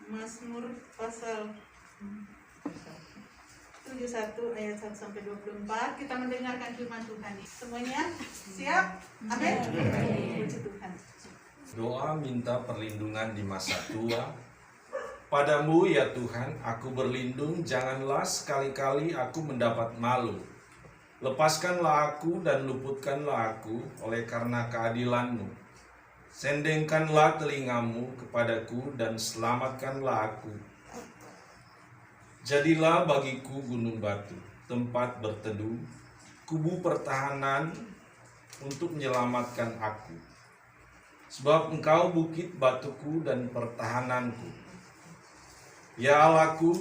Mazmur pasal 71 ayat 1 sampai 24. Kita mendengarkan firman Tuhan. Semuanya siap? Amin. Puji Tuhan. Doa minta perlindungan di masa tua. Padamu ya Tuhan, aku berlindung, janganlah sekali-kali aku mendapat malu. Lepaskanlah aku dan luputkanlah aku oleh karena keadilan-Mu. Sendengkanlah telingamu kepadaku dan selamatkanlah aku. Jadilah bagiku gunung batu, tempat berteduh, kubu pertahanan untuk menyelamatkan aku. Sebab Engkau bukit batuku dan pertahananku. Ya Allahku,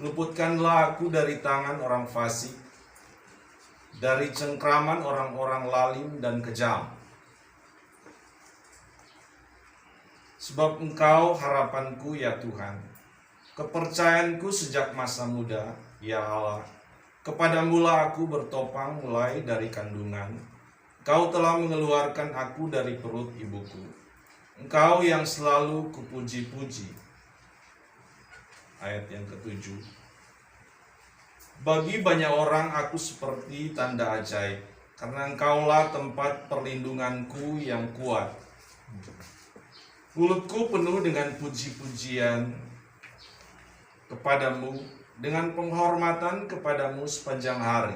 luputkanlah aku dari tangan orang fasik, dari cengkraman orang-orang lalim dan kejam. Sebab Engkau harapanku ya Tuhan, kepercayaanku sejak masa muda, ya Allah. Kepadamulah aku bertopang mulai dari kandungan. Engkau telah mengeluarkan aku dari perut ibuku. Engkau yang selalu kupuji-puji. Ayat yang ke-7. Bagi banyak orang aku seperti tanda ajaib, karena Engkaulah tempat perlindunganku yang kuat. Mulutku penuh dengan puji-pujian kepadamu, dengan penghormatan kepadamu sepanjang hari.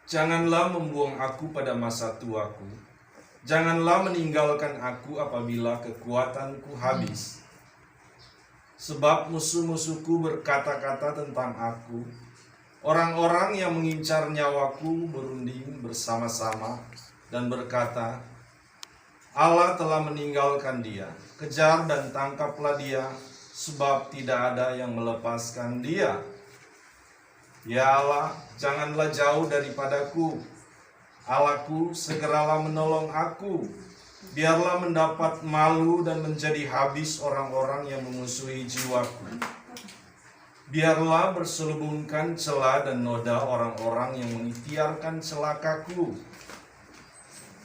Janganlah membuang aku pada masa tuaku. Janganlah meninggalkan aku apabila kekuatanku habis. Sebab musuh-musuhku berkata-kata tentang aku. Orang-orang yang mengincar nyawaku berunding bersama-sama dan berkata, Allah telah meninggalkan dia. Kejar dan tangkaplah dia, sebab tidak ada yang melepaskan dia. Ya Allah, janganlah jauh daripadaku. Allahku, segeralah menolong aku. Biarlah mendapat malu dan menjadi habis orang-orang yang memusuhi jiwaku. Biarlah berselubungkan celah dan noda orang-orang yang mengikhtiarkan celakaku.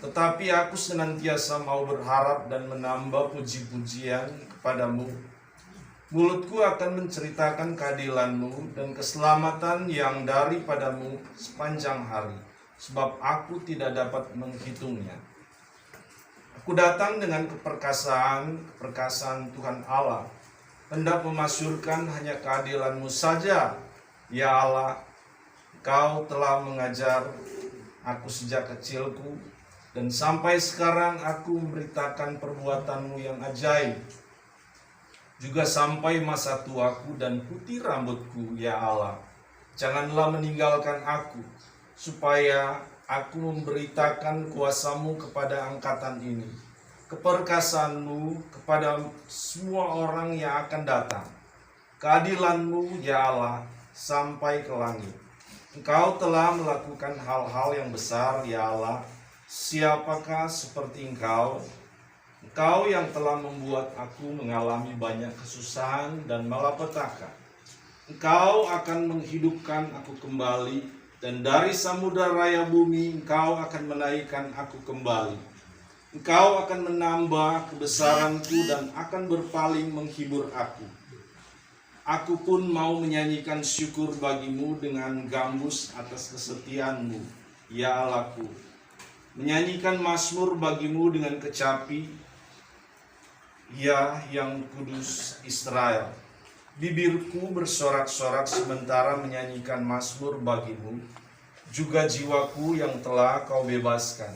Tetapi aku senantiasa mau berharap dan menambah puji-pujian kepadamu. Mulutku akan menceritakan keadilan-Mu dan keselamatan yang daripadamu sepanjang hari, sebab aku tidak dapat menghitungnya. Aku datang dengan keperkasaan Tuhan Allah, hendak memasyurkan hanya keadilan-Mu saja. Ya Allah, Engkau telah mengajar aku sejak kecilku, dan sampai sekarang aku memberitakan perbuatan-Mu yang ajaib. Juga sampai masa tuaku dan putih rambutku, ya Allah. Janganlah meninggalkan aku, supaya aku memberitakan kuasa-Mu kepada angkatan ini, keperkasaan-Mu kepada semua orang yang akan datang. Keadilan-Mu, ya Allah, sampai ke langit. Engkau telah melakukan hal-hal yang besar, ya Allah. Siapakah seperti Engkau? Engkau yang telah membuat aku mengalami banyak kesusahan dan malapetaka. Engkau akan menghidupkan aku kembali, dan dari samudera raya bumi Engkau akan menaikkan aku kembali. Engkau akan menambah kebesaranku dan akan berpaling menghibur aku. Aku pun mau menyanyikan syukur bagimu dengan gambus atas kesetiaan-Mu, ya Allahku. Menyanyikan mazmur bagimu dengan kecapi, ya yang kudus Israel. Bibirku bersorak-sorak sementara menyanyikan mazmur bagimu, juga jiwaku yang telah Kau bebaskan.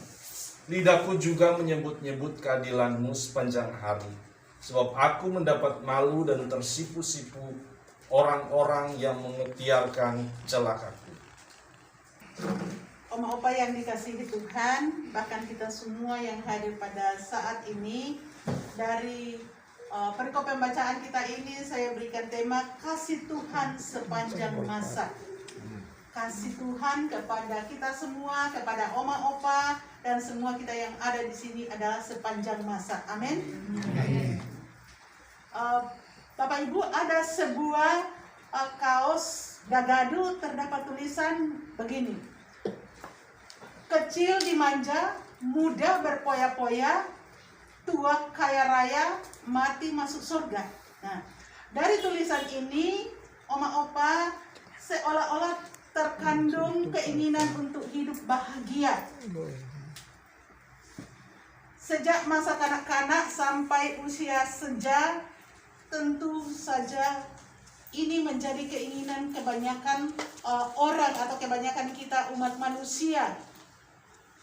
Lidahku juga menyebut-nyebut keadilan-Mu sepanjang hari, sebab aku mendapat malu dan tersipu-sipu orang-orang yang mengikhtiarkan celakaku. Oma-opa yang dikasihi Tuhan, bahkan kita semua yang hadir pada saat ini, dari perikop pembacaan kita ini saya berikan tema kasih Tuhan sepanjang masa. Kasih Tuhan kepada kita semua, kepada oma-opa, dan semua kita yang ada di sini adalah sepanjang masa. Amin. Bapak Ibu, ada sebuah kaos gagadu terdapat tulisan begini: kecil dimanja, muda berpoya-poya, tua kaya raya, mati masuk surga. Nah, dari tulisan ini, Oma Opa seolah-olah terkandung keinginan untuk hidup bahagia. Sejak masa kanak-kanak sampai usia senja, tentu saja ini menjadi keinginan kebanyakan orang atau kebanyakan kita umat manusia.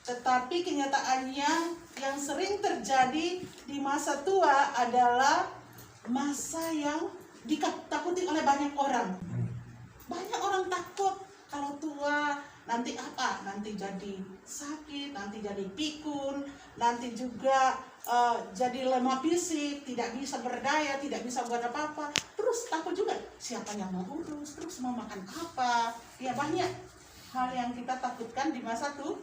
Tetapi kenyataannya yang sering terjadi di masa tua adalah masa yang ditakuti oleh banyak orang. Banyak orang takut kalau tua nanti apa? Nanti jadi sakit, nanti jadi pikun, nanti juga jadi lemah fisik, tidak bisa berdaya, tidak bisa buat apa-apa. Terus takut juga siapa yang mau urus, terus mau makan apa? Ya banyak hal yang kita takutkan di masa tua.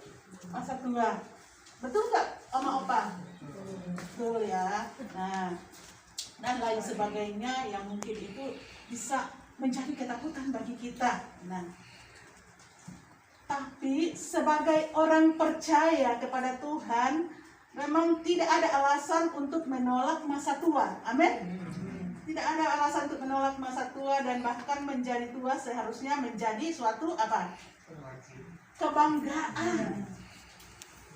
Betul nggak, Oma Opa? Betul ya. Nah, dan lain sebagainya yang mungkin itu bisa menjadi ketakutan bagi kita. Nah, tapi sebagai orang percaya kepada Tuhan, memang tidak ada alasan untuk menolak masa tua. Amin. Tidak ada alasan untuk menolak masa tua, dan bahkan menjadi tua seharusnya menjadi suatu apa? Kebanggaan.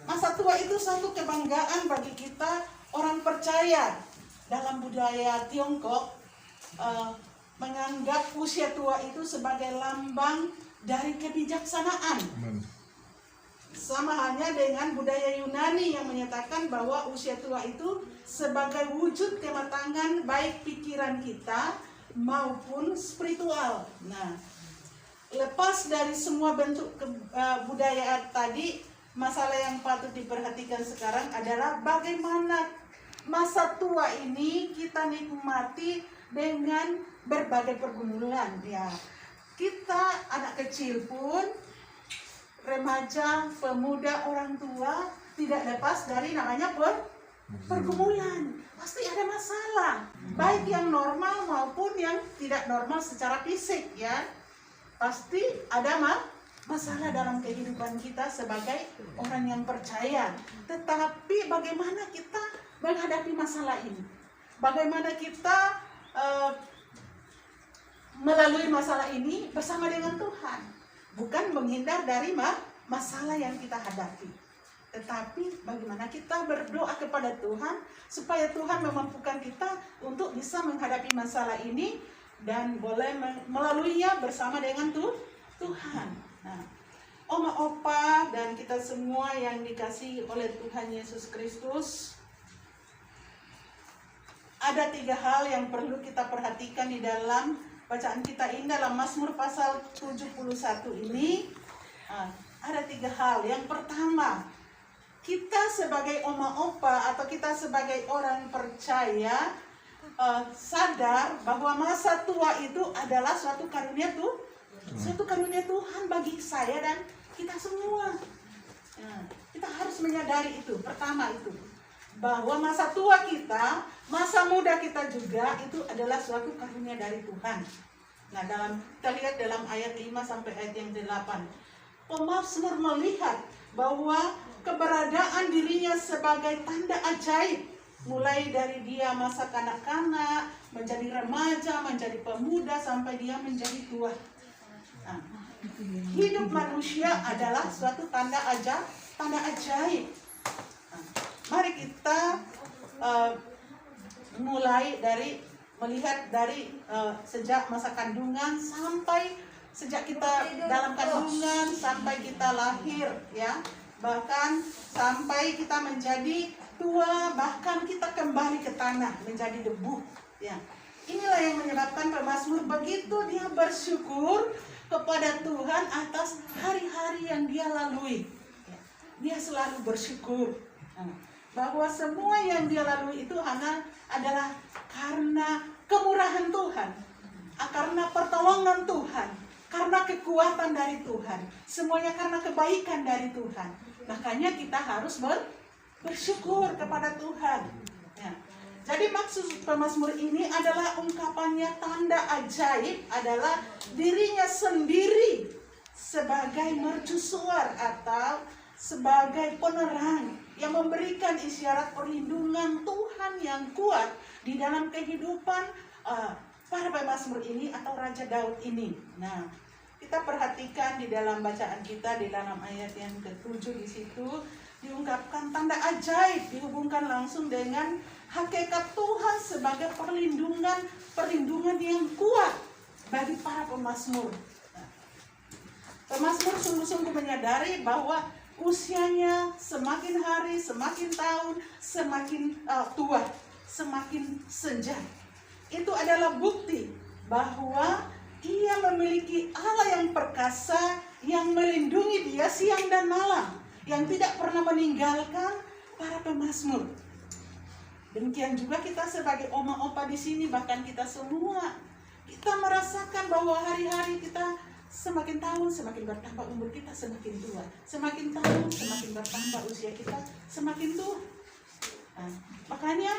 Masa tua itu suatu kebanggaan bagi kita orang percaya. Dalam budaya Tiongkok, menganggap usia tua itu sebagai lambang dari kebijaksanaan. Sama halnya dengan budaya Yunani yang menyatakan bahwa usia tua itu sebagai wujud kematangan baik pikiran kita maupun spiritual. Nah, lepas dari semua bentuk budaya tadi, masalah yang patut diperhatikan sekarang adalah bagaimana masa tua ini kita nikmati dengan berbagai pergumulan. Ya, kita anak kecil pun, remaja, pemuda, orang tua tidak lepas dari namanya pergumulan. Pasti ada masalah, baik yang normal maupun yang tidak normal secara fisik ya. Pasti ada masalah dalam kehidupan kita sebagai orang yang percaya. Tetapi bagaimana kita menghadapi masalah ini? Bagaimana kita melalui masalah ini bersama dengan Tuhan? Bukan menghindar dari masalah yang kita hadapi, tetapi bagaimana kita berdoa kepada Tuhan supaya Tuhan memampukan kita untuk bisa menghadapi masalah ini dan boleh melaluinya bersama dengan Tuhan. Nah, Oma Opa dan kita semua yang dikasihi oleh Tuhan Yesus Kristus, ada 3 hal yang perlu kita perhatikan di dalam bacaan kita ini dalam Mazmur pasal 71 ini. Ada 3 hal. Yang pertama, kita sebagai Oma Opa atau kita sebagai orang percaya sadar bahwa masa tua itu adalah suatu karunia Tuhan bagi saya dan kita semua. Kita harus menyadari itu. Pertama itu, bahwa masa tua kita, masa muda kita juga itu adalah suatu karunia dari Tuhan. Nah, kita lihat dalam ayat 5 sampai ayat yang 8. Pemazmur melihat bahwa keberadaan dirinya sebagai tanda ajaib, mulai dari dia masa kanak-kanak, menjadi remaja, menjadi pemuda, sampai dia menjadi tua. Nah, hidup manusia adalah suatu tanda ajaib. Mari kita mulai dari melihat dari sejak masa kandungan sampai sejak kita dalam kandungan sampai kita lahir ya, bahkan sampai kita menjadi tua, bahkan kita kembali ke tanah menjadi debu ya. Inilah yang menyebabkan pemazmur begitu dia bersyukur kepada Tuhan atas hari-hari yang dia lalui. Dia selalu bersyukur bahwa semua yang dia lalui itu adalah karena kemurahan Tuhan, karena pertolongan Tuhan, karena kekuatan dari Tuhan, semuanya karena kebaikan dari Tuhan. Makanya kita harus bersyukur kepada Tuhan. Ya. Jadi maksud pemazmur ini adalah ungkapannya tanda ajaib adalah dirinya sendiri sebagai mercusuar atau sebagai penerang yang memberikan isyarat perlindungan Tuhan yang kuat di dalam kehidupan para pemazmur ini atau Raja Daud ini. Nah, kita perhatikan di dalam bacaan kita di dalam ayat yang ke-7 di situ diungkapkan tanda ajaib dihubungkan langsung dengan hakikat Tuhan sebagai perlindungan yang kuat bagi para pemazmur. Nah, pemazmur sungguh-sungguh menyadari bahwa usianya semakin hari, semakin tahun, semakin tua, semakin senja. Itu adalah bukti bahwa ia memiliki Allah yang perkasa, yang melindungi dia siang dan malam, yang tidak pernah meninggalkan para pemazmur. Demikian juga kita sebagai oma opa di sini, bahkan kita semua, kita merasakan bahwa hari-hari kita semakin tahun semakin bertambah umur kita, semakin tua, semakin tahun semakin bertambah usia kita, semakin tua. Nah, makanya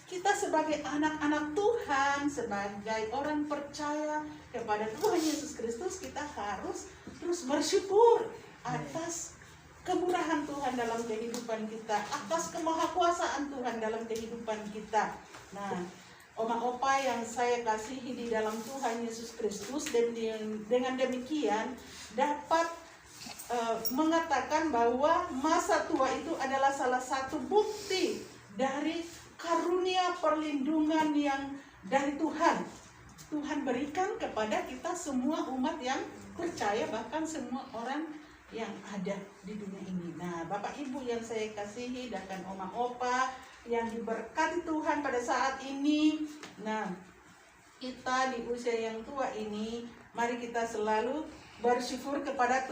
kita sebagai anak-anak Tuhan, sebagai orang percaya kepada Tuhan Yesus Kristus, kita harus terus bersyukur atas kemurahan Tuhan dalam kehidupan kita, atas kemahakuasaan Tuhan dalam kehidupan kita. Nah, oma opa yang saya kasihi di dalam Tuhan Yesus Kristus, dan dengan demikian dapat mengatakan bahwa masa tua itu adalah salah satu bukti dari karunia perlindungan yang dari Tuhan. Tuhan berikan kepada kita semua umat yang percaya, bahkan semua orang yang ada di dunia ini. Nah, Bapak Ibu yang saya kasihi dan oma opa yang diberkati Tuhan pada saat ini. Nah, kita di usia yang tua ini, mari kita selalu bersyukur kepada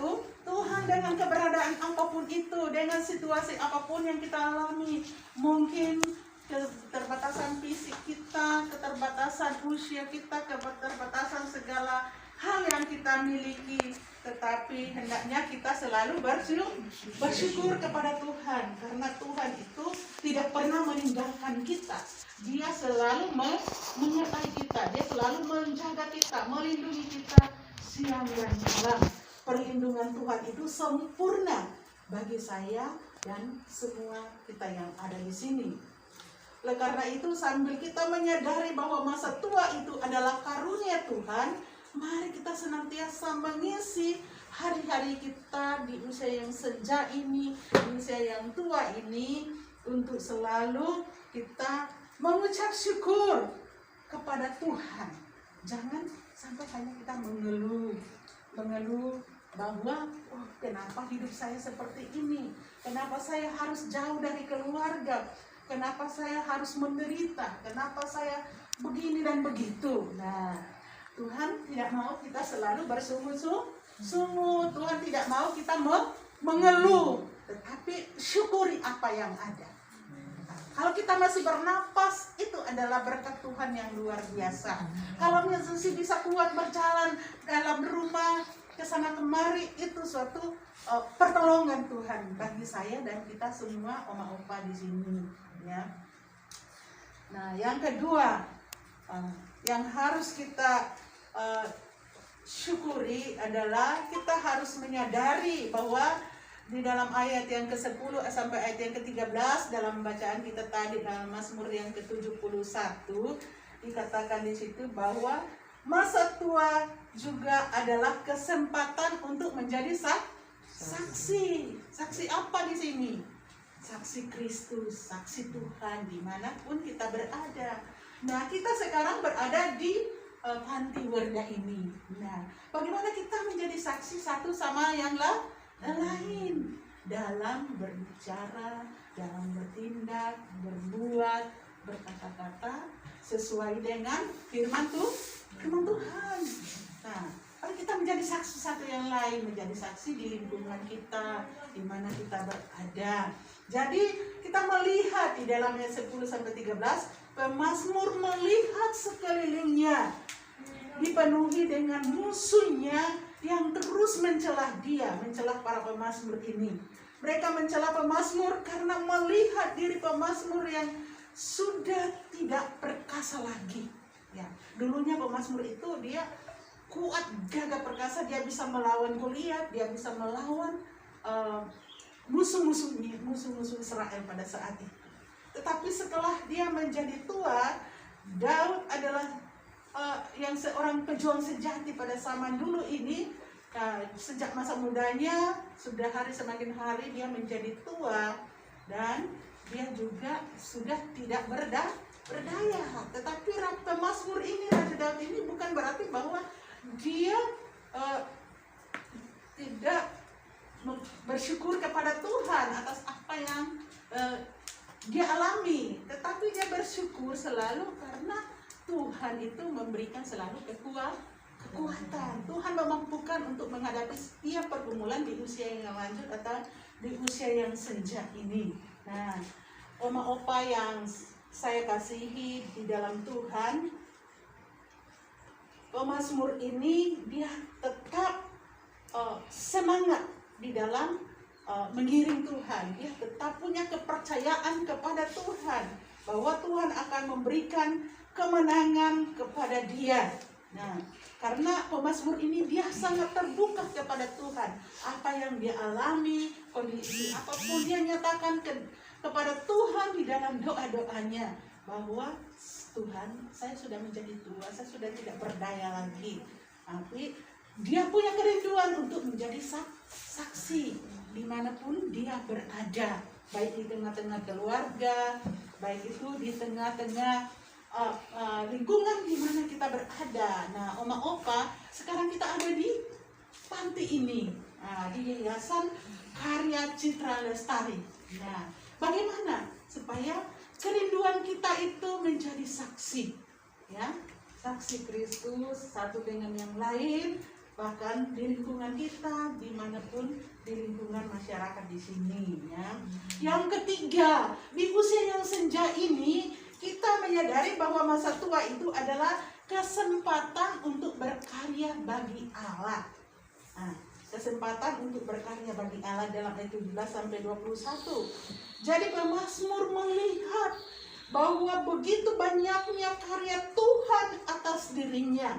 Tuhan dengan keberadaan apapun itu, dengan situasi apapun yang kita alami. Mungkin keterbatasan fisik kita, keterbatasan usia kita, keterbatasan segala hal yang kita miliki, tetapi hendaknya kita selalu bersyukur kepada Tuhan, karena Tuhan itu tidak pernah meninggalkan kita. Dia selalu menyertai kita, dia selalu menjaga kita, melindungi kita siang dan malam. Perlindungan Tuhan itu sempurna bagi saya dan semua kita yang ada di sini. Oleh karena itu, sambil kita menyadari bahwa masa tua itu adalah karunia Tuhan, mari kita senantiasa mengisi hari-hari kita di usia yang senja ini, di usia yang tua ini, untuk selalu kita mengucap syukur kepada Tuhan. Jangan sampai hanya kita mengeluh bahwa kenapa hidup saya seperti ini, kenapa saya harus jauh dari keluarga, kenapa saya harus menderita, kenapa saya begini dan begitu. Nah, Tuhan tidak mau kita selalu bersungut-sungut. Tuhan tidak mau kita mengeluh, tetapi syukuri apa yang ada. Kalau kita masih bernapas, itu adalah berkat Tuhan yang luar biasa. Kalau masih bisa kuat berjalan dalam rumah ke sana kemari, itu suatu pertolongan Tuhan bagi saya dan kita semua oma opa di sini, ya. Nah, yang kedua yang harus kita syukuri adalah kita harus menyadari bahwa di dalam ayat yang ke-10 sampai ayat yang ke-13 dalam bacaan kita tadi dalam Mazmur yang ke-71 dikatakan di situ bahwa masa tua juga adalah kesempatan untuk menjadi saksi. Saksi apa di sini? Saksi Kristus, saksi Tuhan dimanapun kita berada. Nah, kita sekarang berada di panti Werda ini. Nah, bagaimana kita menjadi saksi satu sama yang lain dalam berbicara, dalam bertindak, berbuat, berkata-kata sesuai dengan firman Tuhan. Nah, mari kita menjadi saksi satu yang lain, menjadi saksi di lingkungan kita, di mana kita berada. Jadi kita melihat di dalam ayat 10 sampai 13, pemazmur melihat sekelilingnya dipenuhi dengan musuhnya yang terus mencelah dia, mencelah para pemazmur ini. Mereka mencela pemazmur karena melihat diri pemazmur yang sudah tidak perkasa lagi. Ya, dulunya pemazmur itu dia kuat, gagah perkasa, dia bisa melawan Goliat, dia bisa melawan musuh-musuh Israel pada saat itu. Tetapi setelah dia menjadi tua, Daud adalah yang seorang pejuang sejati pada zaman dulu ini. Sejak masa mudanya, sudah hari semakin hari dia menjadi tua, dan dia juga sudah tidak berdaya. Tetapi pemazmur ini, Raja Daud ini, bukan berarti bahwa dia tidak bersyukur kepada Tuhan atas apa yang dia alami, tetapi dia bersyukur selalu karena Tuhan itu memberikan selalu kekuatan. Tuhan memampukan untuk menghadapi setiap pergumulan di usia yang lanjut atau di usia yang senja ini. Nah, oma opa yang saya kasihi di dalam Tuhan, pemazmur ini dia tetap semangat di dalam mengiring Tuhan. Dia tetap punya kepercayaan kepada Tuhan bahwa Tuhan akan memberikan kemenangan kepada dia. Nah, karena pemazmur ini dia sangat terbuka kepada Tuhan. Apa yang dia alami, kondisi apapun, dia nyatakan kepada Tuhan di dalam doa-doanya bahwa Tuhan, saya sudah menjadi tua, saya sudah tidak berdaya lagi. Tapi dia punya kerinduan untuk menjadi saksi dimanapun dia berada, baik di tengah-tengah keluarga, baik itu di tengah-tengah lingkungan di mana kita berada. Nah, oma opa, sekarang kita ada di panti ini, di Yayasan Karya Citra Lestari. Nah, bagaimana supaya kerinduan kita itu menjadi saksi, ya, saksi Kristus satu dengan yang lain, bahkan di lingkungan kita, dimanapun di lingkungan masyarakat di sini, ya. Yang ketiga, di usia yang senja ini kita menyadari bahwa masa tua itu adalah kesempatan untuk berkarya bagi Allah. Nah, kesempatan untuk berkarya bagi Allah dalam ayat 17 sampai 21. Jadi pemazmur melihat bahwa begitu banyaknya karya Tuhan atas dirinya.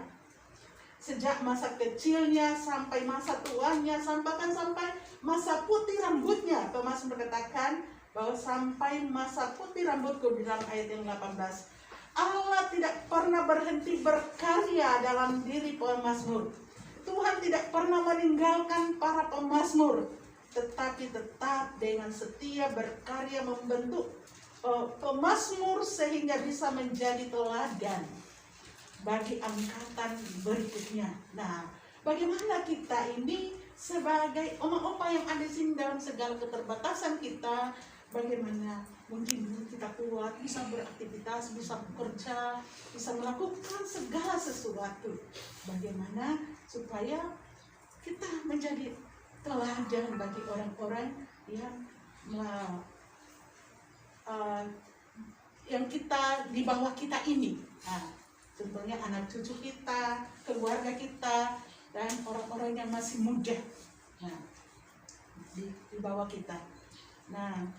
Sejak masa kecilnya sampai masa tuanya, sampai masa putih rambutnya. Pemazmur katakan bahwa sampai masa putih rambutku, di dalam ayat yang 18. Allah tidak pernah berhenti berkarya dalam diri pemazmur. Tuhan tidak pernah meninggalkan para pemazmur, tetapi tetap dengan setia berkarya membentuk pemazmur sehingga bisa menjadi teladan bagi angkatan berikutnya. Nah, bagaimana kita ini sebagai oma-opa yang ada di sini dalam segala keterbatasan kita, bagaimana mungkin kita kuat, bisa beraktivitas, bisa bekerja, bisa melakukan segala sesuatu. Bagaimana supaya kita menjadi teladan bagi orang-orang yang kita di bawah kita ini. Nah, contohnya anak cucu kita, keluarga kita, dan orang-orang yang masih muda. Nah, di bawah kita. Nah,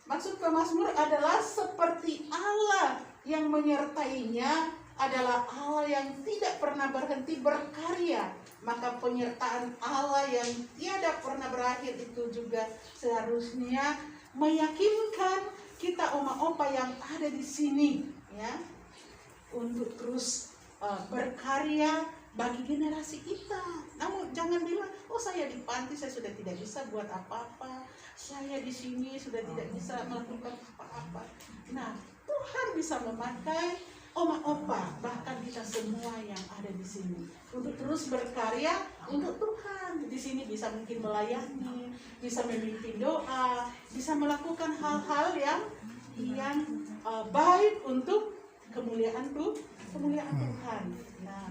maksud pemazmur adalah seperti Allah yang menyertainya adalah Allah yang tidak pernah berhenti berkarya. Maka penyertaan Allah yang tiada pernah berakhir itu juga seharusnya meyakinkan kita oma-opa yang ada di sini, ya, untuk terus berkarya bagi generasi kita. Namun jangan bilang, oh saya di panti saya sudah tidak bisa buat apa-apa, saya di sini sudah tidak bisa melakukan apa-apa. Nah, Tuhan bisa memakai oma-opa, bahkan kita semua yang ada di sini untuk terus berkarya untuk Tuhan. Di sini bisa mungkin melayani, bisa memimpin doa, bisa melakukan hal-hal yang baik untuk kemuliaan Tuhan. Nah,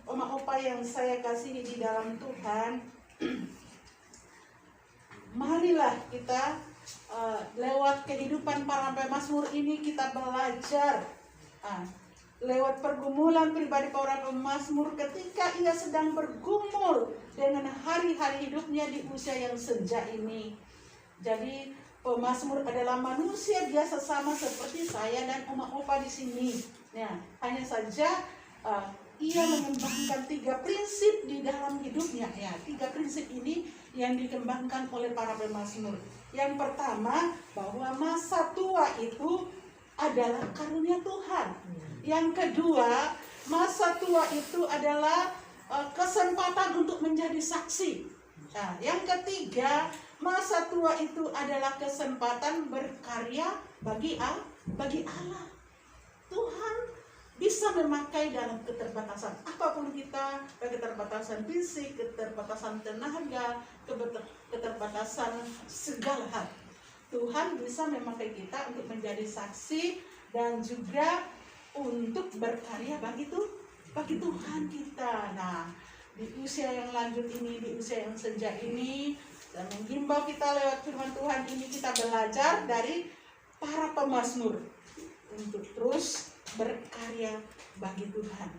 oma-opa yang saya kasihi di dalam Tuhan, marilah kita lewat kehidupan para pemazmur ini kita belajar lewat pergumulan pribadi para pemazmur ketika ia sedang bergumul dengan hari-hari hidupnya di usia yang senja ini. Jadi pemazmur adalah manusia biasa sama seperti saya dan Oma Opa di sini. Ya, hanya saja ia mengembangkan 3 prinsip di dalam hidupnya. Ya, 3 prinsip ini yang dikembangkan oleh para pemazmur. Yang pertama, bahwa masa tua itu adalah karunia Tuhan. Yang kedua, masa tua itu adalah kesempatan untuk menjadi saksi. Nah, yang ketiga, masa tua itu adalah kesempatan berkarya bagi Allah. Tuhan bisa memakai dalam keterbatasan apapun kita, keterbatasan fisik, keterbatasan tenaga, keterbatasan segala hal. Tuhan bisa memakai kita untuk menjadi saksi dan juga untuk berkarya bagi Tuhan kita. Nah, di usia yang lanjut ini, di usia yang senja ini, dan menghimbau kita lewat firman Tuhan ini, kita belajar dari para pemazmur untuk terus berkarya bagi Tuhan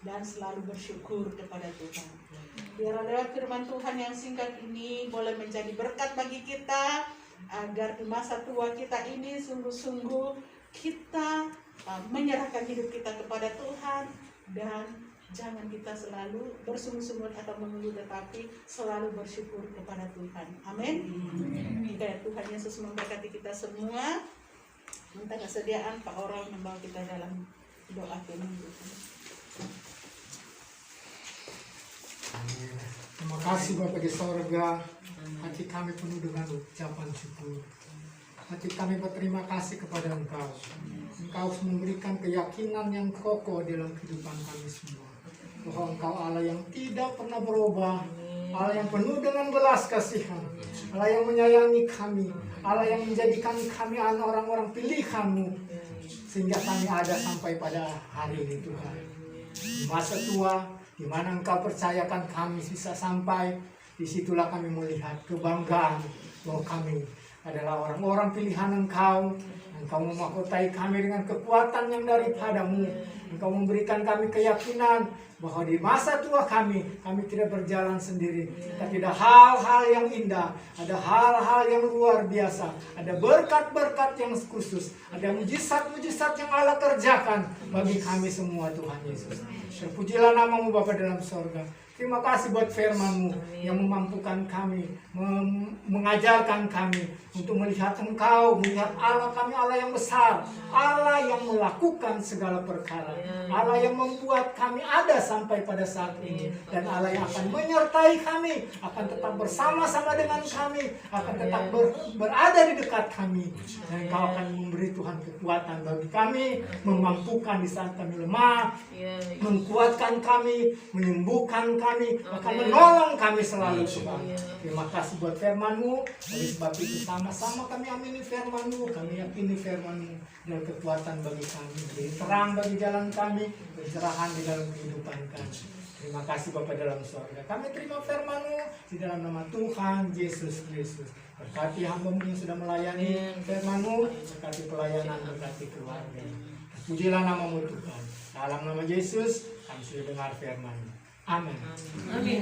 dan selalu bersyukur kepada Tuhan. Biar lewat firman Tuhan yang singkat ini boleh menjadi berkat bagi kita, agar di masa tua kita ini sungguh-sungguh kita menyerahkan hidup kita kepada Tuhan, dan jangan kita selalu bersungguh-sungguh atau mengeluh, tetapi selalu bersyukur kepada Tuhan. Amin. Tuhan Yesus memberkati kita semua. Minta kesediaan Pak Oral membawa kita dalam doa firman Tuhan. Terima kasih Bapa di sorga. Hati kami penuh dengan ucapan syukur. Hati kami berterima kasih kepada Engkau. Engkau memberikan keyakinan yang kokoh dalam kehidupan kami semua, bahwa Engkau Allah yang tidak pernah berubah, Allah yang penuh dengan belas kasihan, Allah yang menyayangi kami, Allah yang menjadikan kami orang-orang pilihan-Mu, sehingga kami ada sampai pada hari ini Tuhan. Di masa tua, di mana Engkau percayakan kami bisa sampai, disitulah kami melihat kebanggaan bahwa kami adalah orang-orang pilihan Engkau. Engkau memahkotai kami dengan kekuatan yang daripadamu. Engkau memberikan kami keyakinan bahwa di masa tua kami tidak berjalan sendiri. Tapi ada hal-hal yang indah, ada hal-hal yang luar biasa, ada berkat-berkat yang khusus, ada mujizat-mujizat yang Allah kerjakan bagi kami semua Tuhan Yesus. Terpujilah nama-Mu Bapa dalam sorga. Terima kasih buat firman-Mu yang memampukan kami, mengajarkan kami untuk melihat Engkau, melihat Allah kami, Allah yang besar, Allah yang melakukan segala perkara, Allah yang membuat kami ada sampai pada saat ini, dan Allah yang akan menyertai kami, akan tetap bersama-sama dengan kami, akan tetap berada di dekat kami, dan Engkau akan memberi Tuhan kekuatan bagi kami, memampukan di saat kami lemah, menguatkan kami, menyembuhkan kami, akan menolong kami selalu Tuhan. Terima kasih buat firman-Mu. Oleh sebab itu sama-sama kami amini firman-Mu, kami yakini firman-Mu dan kekuatan bagi kami, jadi terang bagi jalan kami, pencerahan di dalam kehidupan kami. Terima kasih Bapa dalam surga. Kami terima firman-Mu di dalam nama Tuhan Yesus Kristus. Berkati hamba-Mu yang sudah melayani firman-Mu, berkati pelayanan, berkati keluarga. Pujilah nama-Mu Tuhan. Dalam nama Yesus kami sudah dengar firman-Mu. Amin. Amin.